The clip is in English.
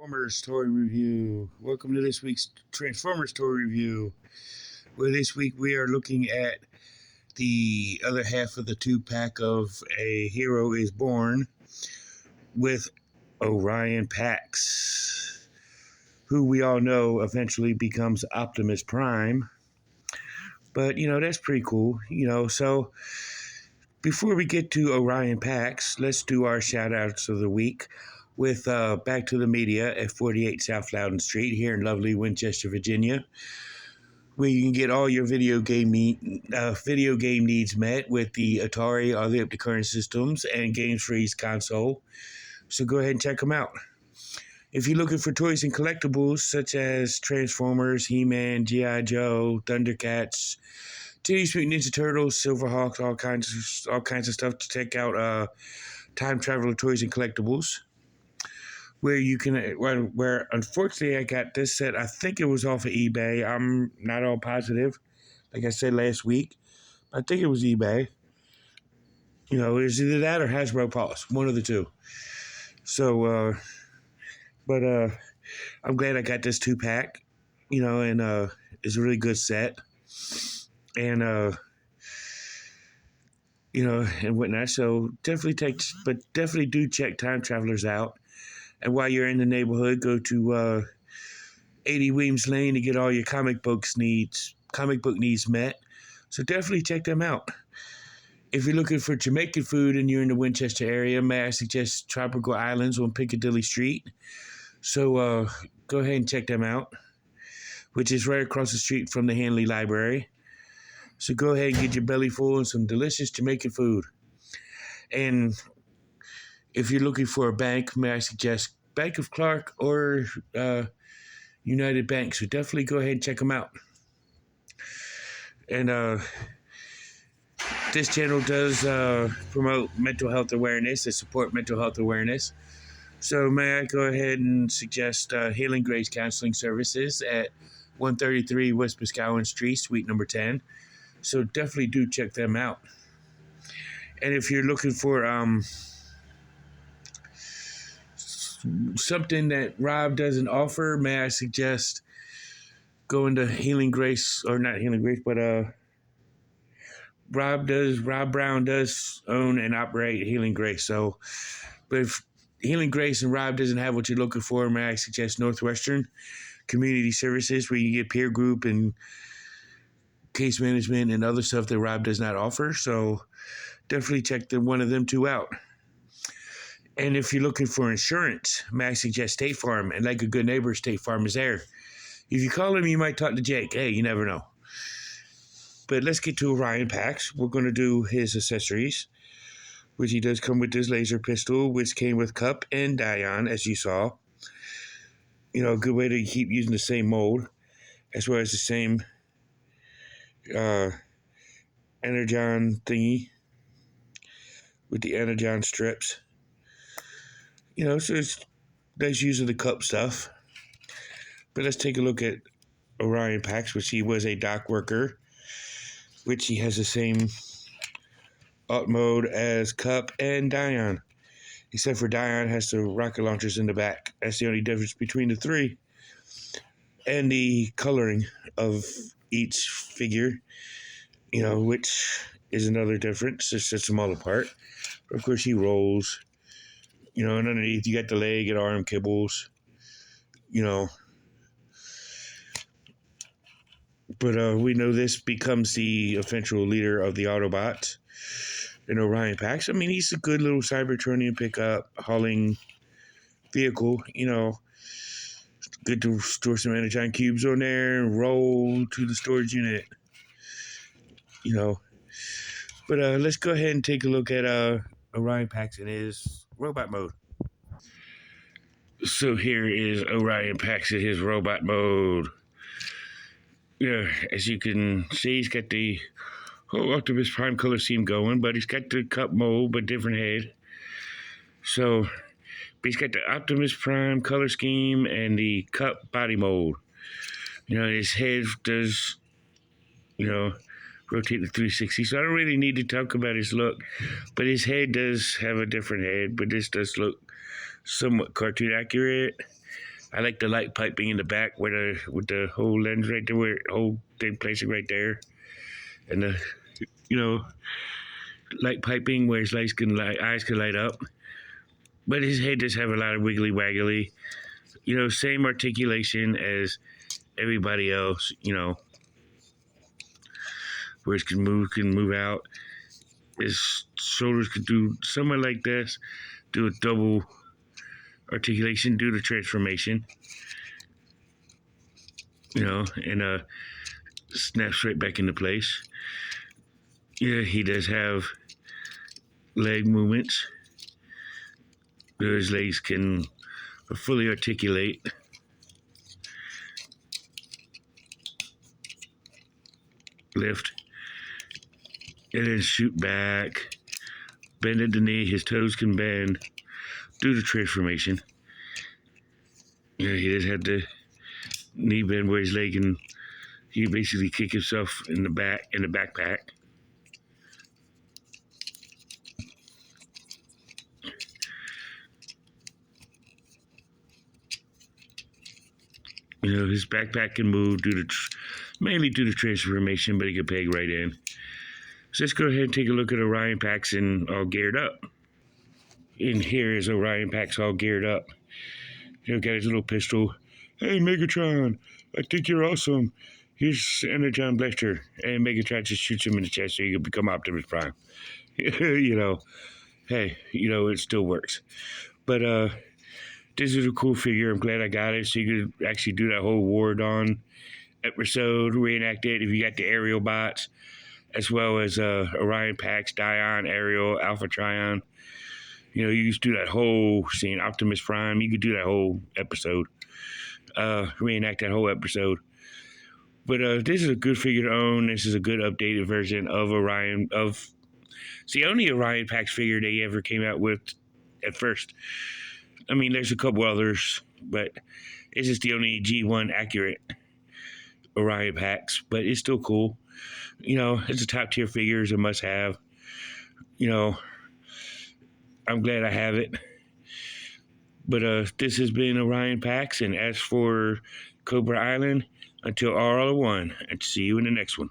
Transformers Toy Review. Welcome to this week's Transformers Toy Review, where this week we are looking at the other half of the two-pack of A Hero is Born with Orion Pax, who we all know eventually becomes Optimus Prime. But, that's pretty cool, so before we get to Orion Pax, let's do our shout-outs of the week with Back to the Media at 48 South Loudon Street here in lovely Winchester, Virginia, where you can get all your video game needs met with the Atari, all the up-to-current systems, and Games Freeze console. So go ahead and check them out. If you're looking for toys and collectibles such as Transformers, He-Man, G.I. Joe, Thundercats, Teenage Mutant Ninja Turtles, Silverhawks, all kinds of stuff to check out Time Traveler Toys and Collectibles, where you can, where unfortunately I got this set. I think it was off of eBay. I'm not all positive. Like I said last week, I think it was eBay. It was either that or Hasbro Pulse, one of the two. So, but I'm glad I got this two-pack, and it's a really good set. And, and whatnot. So definitely do check Time Travelers out. And while you're in the neighborhood, go to 80 Weems Lane to get all your comic book needs met. So definitely check them out. If you're looking for Jamaican food and you're in the Winchester area, may I suggest Tropical Islands on Piccadilly Street. So go ahead and check them out, which is right across the street from the Hanley Library. So go ahead and get your belly full and some delicious Jamaican food. And if you're looking for a bank, may I suggest Bank of Clark or United Bank. So definitely go ahead and check them out. And this channel does promote mental health awareness and support mental health awareness. So may I go ahead and suggest Healing Grace Counseling Services at 133 West Boscawen Street, Suite number 10. So definitely do check them out. And if you're looking for something that Rob doesn't offer, may I suggest going to Healing Grace, or not Healing Grace, but Rob Brown does own and operate Healing Grace. So, but if Healing Grace and Rob doesn't have what you're looking for, may I suggest Northwestern Community Services, where you get peer group and case management and other stuff that Rob does not offer. So definitely check one of them two out. And if you're looking for insurance, may I suggest State Farm. And like a good neighbor, State Farm is there. If you call him, you might talk to Jake. Hey, you never know. But let's get to Orion Pax. We're going to do his accessories, which he does come with this laser pistol, which came with Cup and Dion, as you saw. A good way to keep using the same mold, as well as the same Energon thingy with the Energon strips. So it's nice use of the Cup stuff. But let's take a look at Orion Pax, which he was a dock worker, which he has the same alt mode as Cup and Dion, except for Dion has the rocket launchers in the back. That's the only difference between the three. And the coloring of each figure, which is another difference. It sets them all apart. But of course, he rolls, and underneath you got the leg and arm kibbles, But we know this becomes the eventual leader of the Autobots in Orion Pax. I mean, he's a good little Cybertronian pickup hauling vehicle, Good to store some Energon cubes on there and roll to the storage unit, But let's go ahead and take a look at Orion Pax in his robot mode. So here is Orion Pax in his robot mode. Yeah, as you can see, he's got the whole Optimus Prime color scheme going, but he's got the Cup mold, but different head. So, but he's got the Optimus Prime color scheme and the Cup body mold. His head does, rotate the 360. So I don't really need to talk about his look, but his head does have a different head, but this does look somewhat cartoon accurate. I like the light piping in the back with the whole lens right there, where whole thing placing right there, and the light piping where his eyes can light up. But his head does have a lot of wiggly waggly. Same articulation as everybody else. Where it can move out. His shoulders could do somewhere like this, do a double articulation, do the transformation. And snaps right back into place. Yeah, he does have leg movements. His legs can fully articulate. Lift. And then shoot back. Bend at the knee. His toes can bend. Do the transformation. Yeah, he does have the knee bend where his leg can, he basically kick himself in the backpack. His backpack can move mainly due to transformation, but he can peg right in. So let's go ahead and take a look at Orion Pax and all geared up. And here is Orion Pax all geared up. Got his little pistol. Hey, Megatron, I think you're awesome. Here's Energon Blaster. And Megatron just shoots him in the chest so he can become Optimus Prime. Hey, it still works. But this is a cool figure. I'm glad I got it. So you could actually do that whole War Dawn episode, reenact it if you got the aerial bots, as well as Orion Pax, Dion, Ariel, Alpha Trion. You just do that whole scene, Optimus Prime. You could do that whole episode, reenact that whole episode. But this is a good figure to own. This is a good updated version of Orion. It's the only Orion Pax figure they ever came out with at first. I mean, there's a couple others, but this is the only G1 accurate Orion Pax. But it's still cool. It's a top tier figure. It's a must have. I'm glad I have it. But this has been Orion Pax, and as for Cobra Island, until all are one, and see you in the next one.